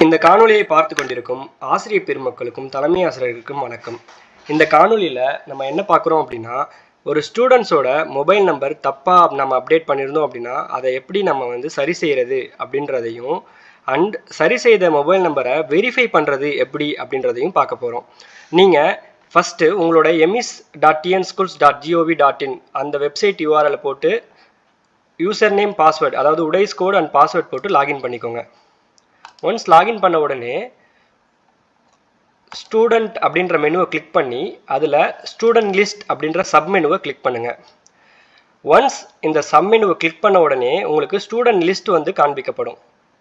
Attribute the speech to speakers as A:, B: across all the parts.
A: இந்த காணொளியை பார்த்து கொண்டிருக்கும் ஆசிரியர் பெருமக்களுக்கும் தலைமை ஆசிரியர்களுக்கும் வணக்கம். இந்த காணொளியில் நம்ம என்ன பார்க்குறோம் அப்படின்னா, ஒரு ஸ்டூடெண்ட்ஸோட மொபைல் நம்பர் தப்பாக நம்ம அப்டேட் பண்ணியிருந்தோம் அப்படின்னா அதை எப்படி நம்ம சரி செய்கிறது அப்படின்றதையும் அண்ட் சரி செய்த மொபைல் நம்பரை வெரிஃபை பண்ணுறது எப்படி அப்படின்றதையும் பார்க்க போகிறோம். நீங்கள் ஃபஸ்ட்டு உங்களோட emis.tnschools.gov.in அந்த வெப்சைட் URL போட்டு யூசர் நேம் பாஸ்வேர்டு, அதாவது உடைஸ் கோட் அண்ட் பாஸ்வேர்ட் போட்டு லாகின் பண்ணிக்கோங்க. ஒன்ஸ் லாகின் பண்ண உடனே ஸ்டூடெண்ட் அப்படின்ற மெனுவை கிளிக் பண்ணி அதில் ஸ்டூடெண்ட் லிஸ்ட் அப்படின்ற சப் மெனுவை கிளிக் பண்ணுங்கள். ஒன்ஸ் இந்த சப் மெனுவை கிளிக் பண்ண உடனே உங்களுக்கு ஸ்டூடெண்ட் லிஸ்ட் காண்பிக்கப்படும்.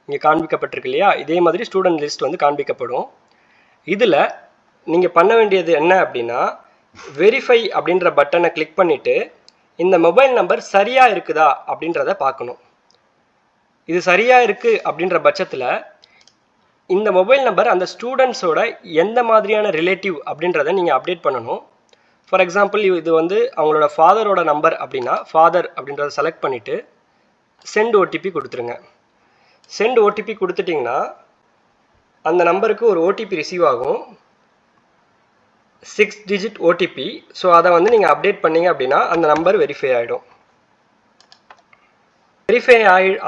A: இங்கே காண்பிக்கப்பட்டிருக்கு இல்லையா, இதே மாதிரி ஸ்டூடெண்ட் லிஸ்ட் காண்பிக்கப்படும். இதில் நீங்கள் பண்ண வேண்டியது என்ன அப்படின்னா, வெரிஃபை அப்படின்ற பட்டனை கிளிக் பண்ணிவிட்டு இந்த மொபைல் நம்பர் சரியாக இருக்குதா அப்படின்றத பார்க்கணும். இது சரியாக இருக்குது அப்படின்ற பட்சத்தில் இந்த மொபைல் நம்பர் அந்த ஸ்டூடெண்ட்ஸோட எந்த மாதிரியான ரிலேட்டிவ் அப்படின்றத நீங்கள் அப்டேட் பண்ணணும். ஃபார் எக்ஸாம்பிள் இது அவங்களோட ஃபாதரோட நம்பர் அப்படின்னா ஃபாதர் அப்படின்றத செலக்ட் பண்ணிவிட்டு சென்ட் ஓடிபி கொடுத்துருங்க. சென்ட் ஓடிபி கொடுத்துட்டிங்கன்னா அந்த நம்பருக்கு ஒரு ஓடிபி ரிசீவ் ஆகும், 6 டிஜிட் ஓடிபி. ஸோ அதை நீங்கள் அப்டேட் பண்ணீங்க அப்படின்னா அந்த நம்பர் வெரிஃபை ஆகிடும். வெரிஃபை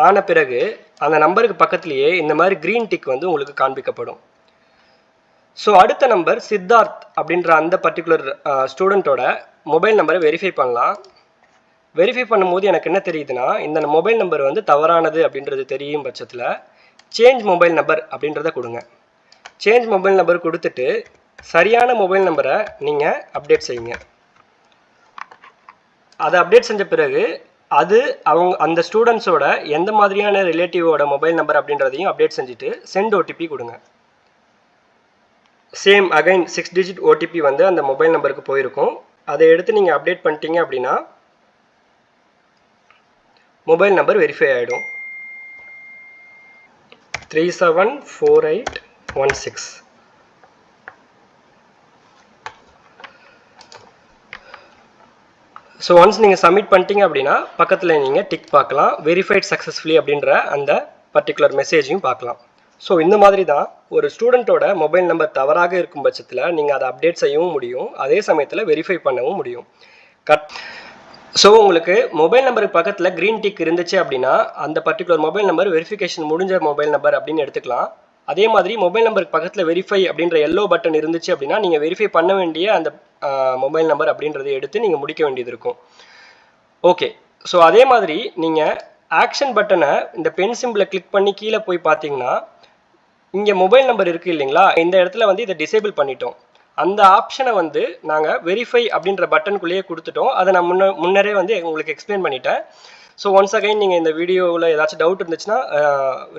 A: ஆன பிறகு அந்த நம்பருக்கு பக்கத்துலேயே இந்த மாதிரி க்ரீன் டிக் உங்களுக்கு காண்பிக்கப்படும். ஸோ அடுத்த நம்பர் சித்தார்த் அப்படின்ற அந்த பர்டிகுலர் ஸ்டூடெண்ட்டோட மொபைல் நம்பரை வெரிஃபை பண்ணலாம். வெரிஃபை பண்ணும்போது எனக்கு என்ன தெரியுதுன்னா, இந்த மொபைல் நம்பர் தவறானது அப்படின்றது தெரியும் பட்சத்தில் சேஞ்ச் மொபைல் நம்பர் அப்படின்றத கொடுங்க. சேஞ்ச் மொபைல் நம்பர் கொடுத்துட்டு சரியான மொபைல் நம்பரை நீங்கள் அப்டேட் செய்யுங்க. அதை அப்டேட் செஞ்ச பிறகு அது அந்த ஸ்டூடெண்ட்ஸோட எந்த மாதிரியான ரிலேட்டிவோட மொபைல் நம்பர் அப்படின்றதையும் அப்டேட் செஞ்சுட்டு சென்ட் ஓடிபி கொடுங்க. சேம் அகைன் 6 டிஜிட் ஓடிபி அந்த மொபைல் நம்பருக்கு போயிருக்கும். அதை எடுத்து நீங்கள் அப்டேட் பண்ணிட்டீங்க அப்படின்னா மொபைல் நம்பர் வெரிஃபை ஆகிடும். 374816. ஸோ ஒன்ஸ் நீங்கள் சப்மிட் பண்ணிட்டீங்க அப்படின்னா பக்கத்தில் நீங்கள் டிக் பார்க்கலாம், வெரிஃபைட் சக்ஸஸ்ஃபுல்லி அப்படின்ற அந்த பர்டிகுலர் மெசேஜையும் பார்க்கலாம். ஸோ இந்த மாதிரி தான் ஒரு ஸ்டூடெண்ட்டோட மொபைல் நம்பர் தவறாக இருக்கும் பட்சத்தில் நீங்கள் அதை அப்டேட் செய்யவும் முடியும், அதே சமயத்தில் வெரிஃபை பண்ணவும் முடியும். ஸோ உங்களுக்கு மொபைல் நம்பருக்கு பக்கத்தில் க்ரீன் டிக் இருந்துச்சு அப்படின்னா அந்த பர்டிகுலர் மொபைல் நம்பர் வெரிஃபிகேஷன் முடிஞ்ச மொபைல் நம்பர் அப்படின்னு எடுத்துக்கலாம். அதே மாதிரி மொபைல் நம்பருக்கு பக்கத்தில் வெரிஃபை அப்படின்ற எல்லோ பட்டன் இருந்துச்சு அப்படின்னா நீங்கள் வெரிஃபை பண்ண வேண்டிய அந்த மொபைல் நம்பர் அப்படின்றத எடுத்து நீங்கள் முடிக்க வேண்டியது இருக்கும். ஓகே, ஸோ அதே மாதிரி நீங்கள் ஆக்ஷன் பட்டனை இந்த பென் சிம்பிளை கிளிக் பண்ணி கீழே போய் பார்த்தீங்கன்னா இங்கே மொபைல் நம்பர் இருக்குது இல்லைங்களா, இந்த இடத்துல இதை டிசேபிள் பண்ணிட்டோம். அந்த ஆப்ஷனை நாங்கள் வெரிஃபை அப்படின்ற பட்டனுக்குள்ளேயே கொடுத்துட்டோம். அதை நான் முன்னரே உங்களுக்கு எக்ஸ்பிளைன் பண்ணிட்டேன். ஸோ ஒன்ஸ் அகைன் நீங்கள் இந்த வீடியோவில் ஏதாச்சும் டவுட் இருந்துச்சுன்னா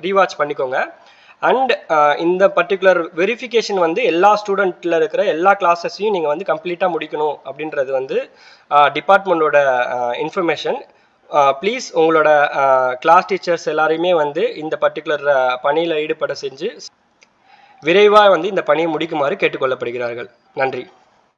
A: ரீவாட்ச் பண்ணிக்கோங்க. அண்ட் இந்த பர்டிகுலர் வெரிஃபிகேஷன் எல்லா ஸ்டூடெண்ட்டில் இருக்கிற எல்லா கிளாஸஸையும் நீங்கள் கம்ப்ளீட்டாக முடிக்கணும் அப்படின்றது டிபார்ட்மெண்ட்டோட இன்ஃபர்மேஷன். ப்ளீஸ் உங்களோட கிளாஸ் டீச்சர்ஸ் எல்லாரையுமே இந்த பர்டிகுலர் பணியில் ஈடுபட செஞ்சு விரைவாக இந்த பணியை முடிக்குமாறு கேட்டுக்கொள்ளப்படுகிறார்கள். நன்றி.